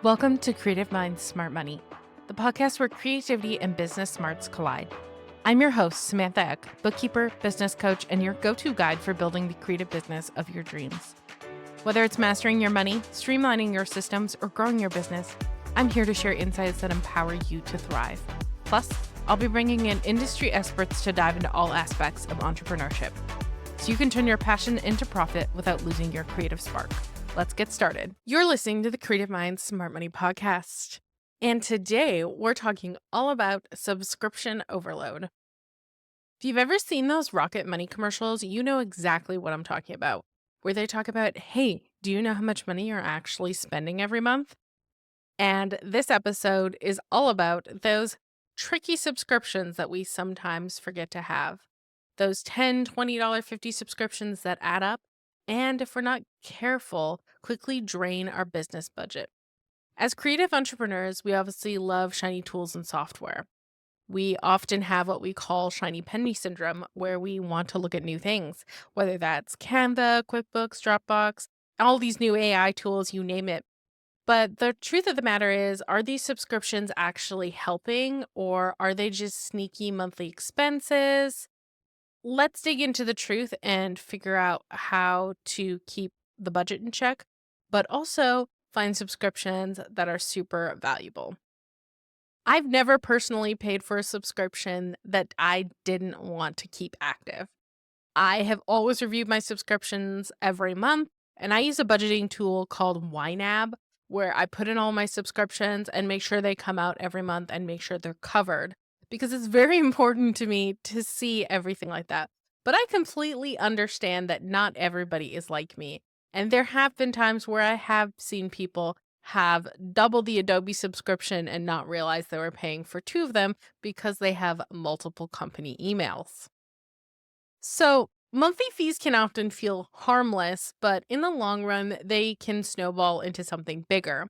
Welcome to Creative Minds Smart Money, the podcast where creativity and business smarts collide. I'm your host, Samantha Eck, bookkeeper, business coach, and your go-to guide for building the creative business of your dreams. Whether it's mastering your money, streamlining your systems, or growing your business, I'm here to share insights that empower you to thrive. Plus, I'll be bringing in industry experts to dive into all aspects of entrepreneurship, so you can turn your passion into profit without losing your creative spark. Let's get started. You're listening to the Creative Minds Smart Money podcast. And today we're talking all about subscription overload. If you've ever seen those Rocket Money commercials, you know exactly what I'm talking about, where they talk about, hey, do you know how much money you're actually spending every month? And this episode is all about those tricky subscriptions that we sometimes forget to have. Those $10, $20, $50 subscriptions that add up, and if we're not careful, quickly drain our business budget. As creative entrepreneurs, we obviously love shiny tools and software. We often have what we call shiny penny syndrome, where we want to look at new things, whether that's Canva, QuickBooks, Dropbox, all these new AI tools, you name it. But the truth of the matter is, are these subscriptions actually helping, or are they just sneaky monthly expenses? Let's dig into the truth and figure out how to keep the budget in check, but also find subscriptions that are super valuable. I've never personally paid for a subscription that I didn't want to keep active. I have always reviewed my subscriptions every month, and I use a budgeting tool called YNAB where I put in all my subscriptions and make sure they come out every month and make sure they're covered because it's very important to me to see everything like that. But I completely understand that not everybody is like me. And there have been times where I have seen people have double the Adobe subscription and not realize they were paying for two of them because they have multiple company emails. So, monthly fees can often feel harmless, but in the long run, they can snowball into something bigger.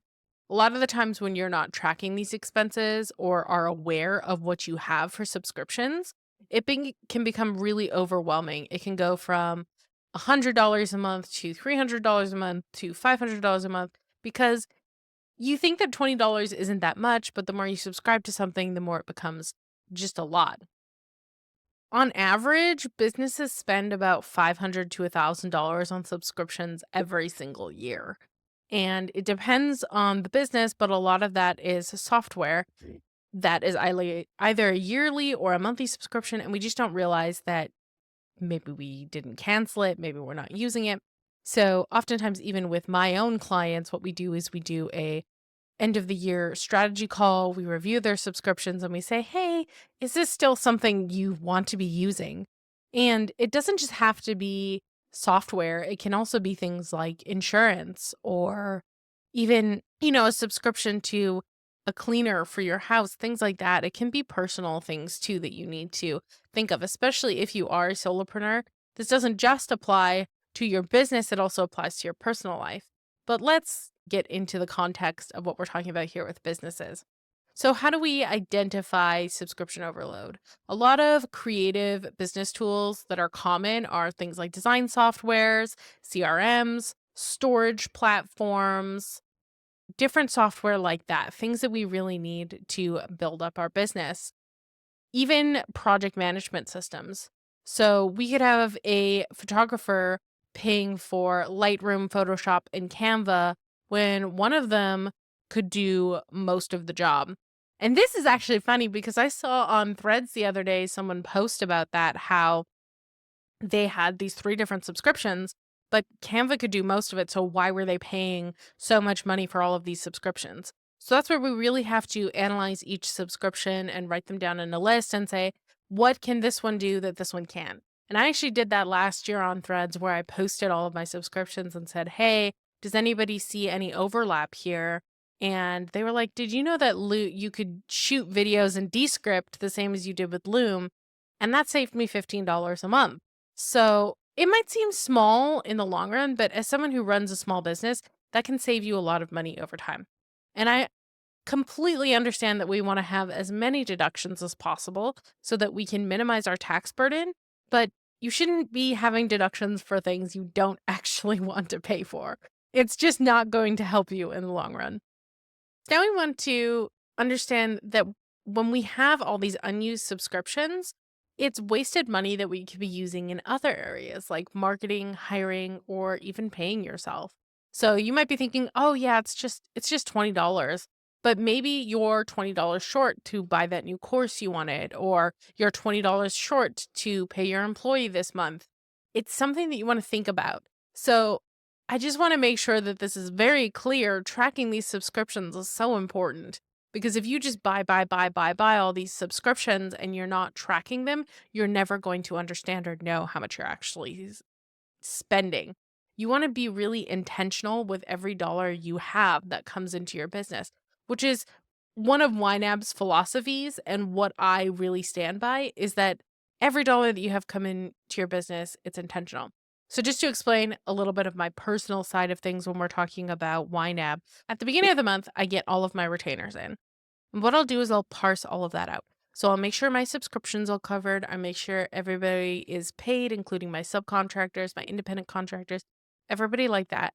A lot of the times, when you're not tracking these expenses or are aware of what you have for subscriptions, can become really overwhelming. It can go from $100 a month to $300 a month to $500 a month because you think that $20 isn't that much, but the more you subscribe to something, the more it becomes just a lot. On average, businesses spend about $500 to $1,000 on subscriptions every single year. And it depends on the business, but a lot of that is software that is either a yearly or a monthly subscription. And we just don't realize that maybe we didn't cancel it, maybe we're not using it. So, oftentimes, even with my own clients, what we do is we do a end of the year strategy call. We review their subscriptions and we say, hey, is this still something you want to be using? And it doesn't just have to be software, it can also be things like insurance or even, a subscription to a cleaner for your house, things like that. It can be personal things too that you need to think of, especially if you are a solopreneur. This doesn't just apply to your business, it also applies to your personal life. But let's get into the context of what we're talking about here with businesses. So, how do we identify subscription overload? A lot of creative business tools that are common are things like design softwares, CRMs, storage platforms, different software like that, things that we really need to build up our business, even project management systems. So, we could have a photographer paying for Lightroom, Photoshop, and Canva when one of them could do most of the job. And this is actually funny because I saw on Threads the other day someone post about that, how they had these three different subscriptions, but Canva could do most of it. So why were they paying so much money for all of these subscriptions? So that's where we really have to analyze each subscription and write them down in a list and say, what can this one do that this one can? And I actually did that last year on Threads where I posted all of my subscriptions and said, hey, does anybody see any overlap here? And they were like, did you know that you could shoot videos in Descript the same as you did with Loom? And that saved me $15 a month. So it might seem small in the long run, but as someone who runs a small business, that can save you a lot of money over time. And I completely understand that we want to have as many deductions as possible so that we can minimize our tax burden, but you shouldn't be having deductions for things you don't actually want to pay for. It's just not going to help you in the long run. Now we want to understand that when we have all these unused subscriptions, it's wasted money that we could be using in other areas like marketing, hiring, or even paying yourself. So you might be thinking, "Oh yeah, it's just $20." But maybe you're $20 short to buy that new course you wanted, or you're $20 short to pay your employee this month. It's something that you want to think about. So I just want to make sure that this is very clear. Tracking these subscriptions is so important because if you just buy all these subscriptions and you're not tracking them, you're never going to understand or know how much you're actually spending. You want to be really intentional with every dollar you have that comes into your business, which is one of YNAB's philosophies. And what I really stand by is that every dollar that you have come into your business, it's intentional. So, just to explain a little bit of my personal side of things when we're talking about YNAB, at the beginning of the month, I get all of my retainers in. And what I'll do is I'll parse all of that out. So I'll make sure my subscriptions are covered. I make sure everybody is paid, including my subcontractors, my independent contractors, everybody like that,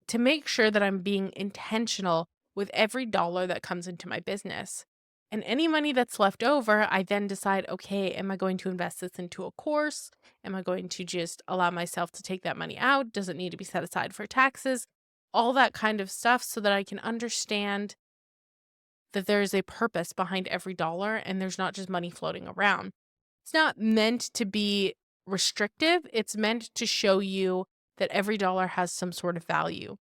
to make sure that I'm being intentional with every dollar that comes into my business. And any money that's left over, I then decide, okay, am I going to invest this into a course? Am I going to just allow myself to take that money out? Does it need to be set aside for taxes? All that kind of stuff so that I can understand that there is a purpose behind every dollar and there's not just money floating around. It's not meant to be restrictive, it's meant to show you that every dollar has some sort of value.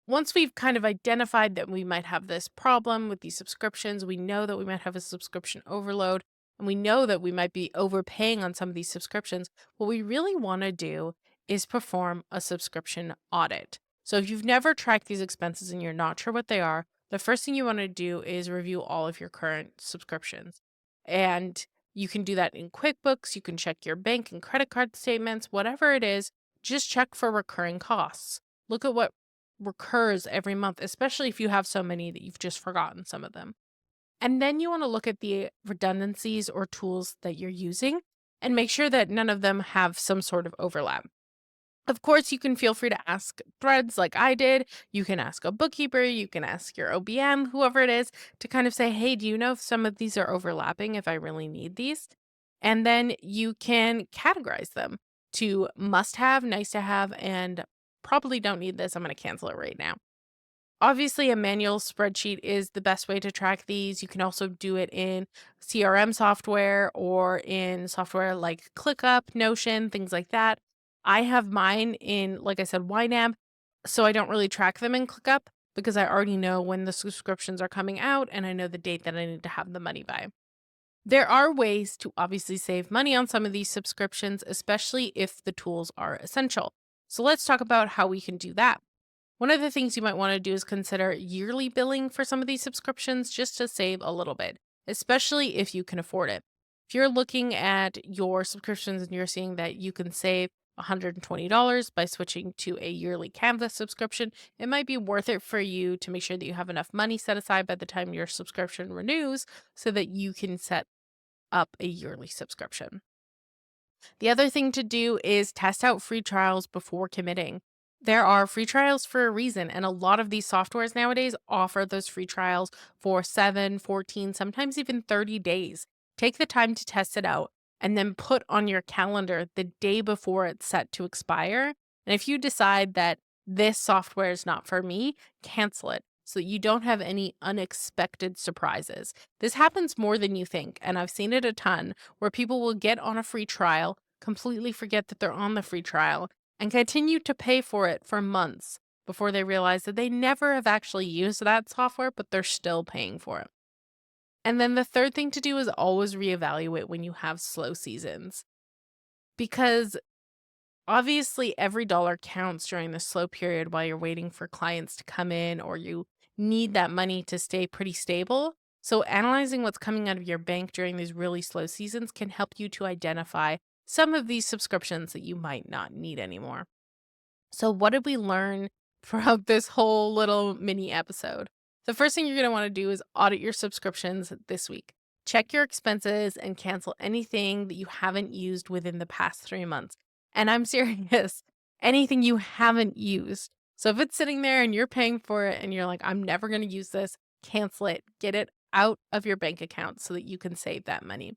Once we've kind of identified that we might have this problem with these subscriptions, we know that we might have a subscription overload, and we know that we might be overpaying on some of these subscriptions, what we really want to do is perform a subscription audit. So if you've never tracked these expenses and you're not sure what they are, the first thing you want to do is review all of your current subscriptions. And you can do that in QuickBooks, you can check your bank and credit card statements, whatever it is, just check for recurring costs. Look at what recurs every month, especially if you have so many that you've just forgotten some of them. And then you want to look at the redundancies or tools that you're using and make sure that none of them have some sort of overlap. Of course, you can feel free to ask threads like I did. You can ask a bookkeeper, you can ask your OBM, whoever it is, to kind of say, hey, do you know if some of these are overlapping, if I really need these? And then you can categorize them to must have, nice to have, and probably don't need this. I'm going to cancel it right now. Obviously, a manual spreadsheet is the best way to track these. You can also do it in CRM software or in software like ClickUp, Notion, things like that. I have mine in, like I said, YNAB, so I don't really track them in ClickUp because I already know when the subscriptions are coming out and I know the date that I need to have the money by. There are ways to obviously save money on some of these subscriptions, especially if the tools are essential. So let's talk about how we can do that. One of the things you might want to do is consider yearly billing for some of these subscriptions just to save a little bit, especially if you can afford it. If you're looking at your subscriptions and you're seeing that you can save $120 by switching to a yearly Canvas subscription, it might be worth it for you to make sure that you have enough money set aside by the time your subscription renews so that you can set up a yearly subscription. The other thing to do is test out free trials before committing. There are free trials for a reason, and a lot of these softwares nowadays offer those free trials for 7, 14, sometimes even 30 days. Take the time to test it out and then put on your calendar the day before it's set to expire. And if you decide that this software is not for me, cancel it so that you don't have any unexpected surprises. This happens more than you think, and I've seen it a ton where people will get on a free trial, completely forget that they're on the free trial, and continue to pay for it for months before they realize that they never have actually used that software, but they're still paying for it. And then the third thing to do is always reevaluate when you have slow seasons because obviously every dollar counts during the slow period while you're waiting for clients to come in or you need that money to stay pretty stable. So, analyzing what's coming out of your bank during these really slow seasons can help you to identify some of these subscriptions that you might not need anymore. So, what did we learn from this whole little mini episode? The first thing you're going to want to do is audit your subscriptions this week. Check your expenses and cancel anything that you haven't used within the past 3 months. And I'm serious, anything you haven't used. So if it's sitting there and you're paying for it and you're like, I'm never going to use this, cancel it, get it out of your bank account so that you can save that money.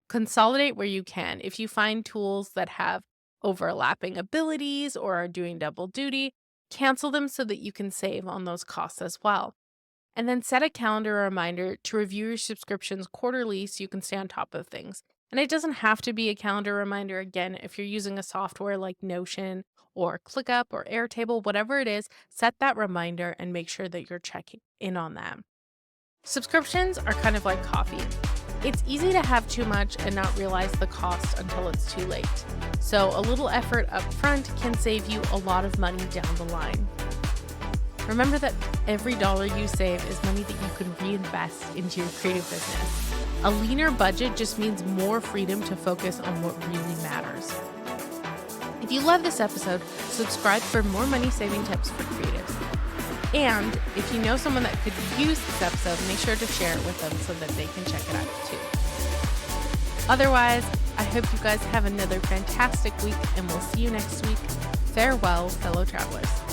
Consolidate where you can. If you find tools that have overlapping abilities or are doing double duty, cancel them so that you can save on those costs as well. And then set a calendar reminder to review your subscriptions quarterly so you can stay on top of things. And it doesn't have to be a calendar reminder. Again, if you're using a software like Notion or ClickUp or Airtable, whatever it is, set that reminder and make sure that you're checking in on them. Subscriptions are kind of like coffee. It's easy to have too much and not realize the cost until it's too late. So a little effort up front can save you a lot of money down the line. Remember that every dollar you save is money that you can reinvest into your creative business. A leaner budget just means more freedom to focus on what really matters. If you love this episode, subscribe for more money-saving tips for creatives. And if you know someone that could use this episode, make sure to share it with them so that they can check it out too. Otherwise, I hope you guys have another fantastic week, and we'll see you next week. Farewell, fellow travelers.